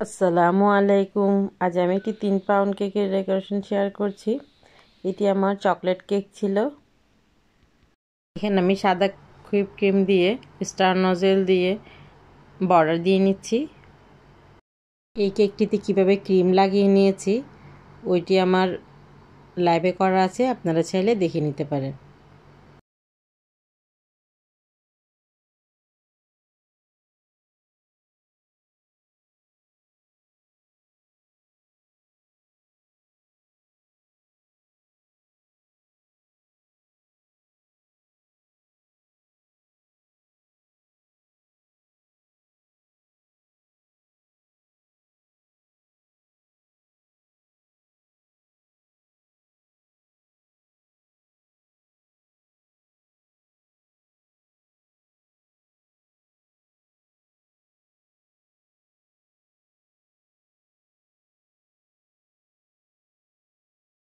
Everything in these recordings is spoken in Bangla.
আসসালামু আলাইকুম। আজ আমি একটি 3 পাউন্ড কেকের ডেকোরেশন শেয়ার করছি। এটি আমার চকলেট কেক ছিল। এখানে আমি সাদা হুইপ ক্রিম দিয়ে স্টার নজেল দিয়ে বর্ডার দিয়ে নিচ্ছি। এই কেকটিতে কিভাবে ক্রিম লাগিয়ে নিয়েছি ওইটি আমার লাইভে করা আছে, আপনারা চাইলে দেখে নিতে পারেন।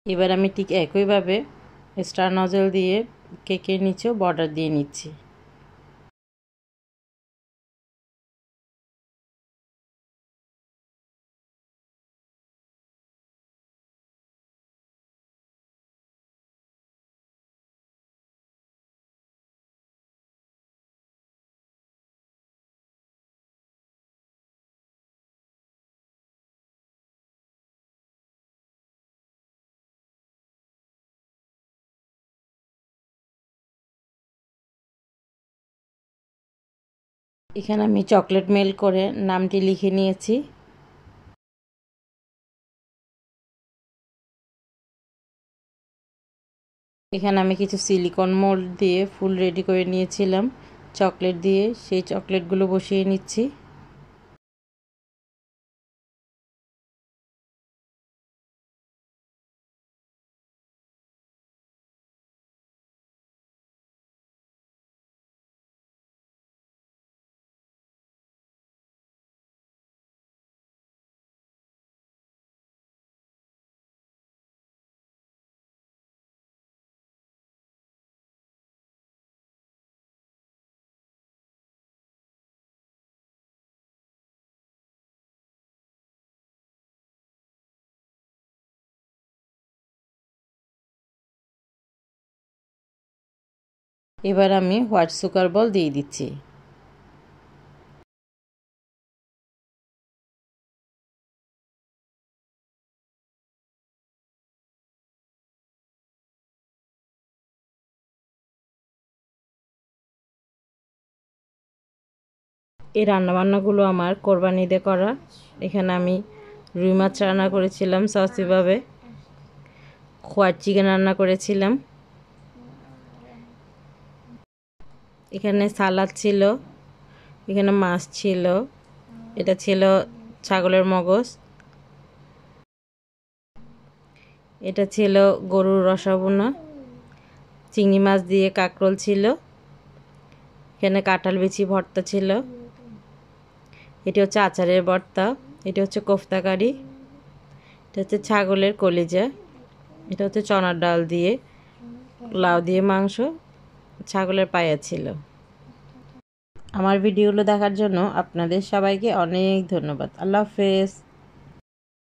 এবার আমি ঠিক একইভাবে স্টার নজেল দিয়ে কেকের নিচেও বর্ডার দিয়ে নিচ্ছি। এখানে আমি চকলেট মেল্ট করে নামটি লিখে নিয়েছি। এখানে আমি কিছু সিলিকন মোল্ড দিয়ে ফুল রেডি করে নিয়েছিলাম চকলেট দিয়ে, সেই চকলেটগুলো বসিয়ে নিচ্ছি। এবার আমি হোয়াইট সুগার বল দিয়ে দিচ্ছি। এই রান্নাবান্নাগুলো আমার কোরবানি ঈদে করা। এখানে আমি রুই মাছ রান্না করেছিলাম সসিভাবে, হোয়াইট চিকেন রান্না করেছিলাম, এখানে সালাদ ছিল, এখানে মাছ ছিল, এটা ছিল ছাগলের মগজ, এটা ছিল গরুর রসাবোনা, চিংড়ি মাছ দিয়ে কাঁকরোল ছিল, এখানে কাঁঠাল বিচি ভর্তা ছিল, এটি হচ্ছে আচারের ভর্তা, এটি হচ্ছে কোফতা কারি, এটা হচ্ছে ছাগলের কলিজা, এটা হচ্ছে চনার ডাল দিয়ে লাউ দিয়ে মাংস, ছাগলের পায়া ছিল। আমার ভিডিওগুলো দেখার জন্য আপনাদের সবাইকে অনেক ধন্যবাদ। আল্লাহ হাফেজ।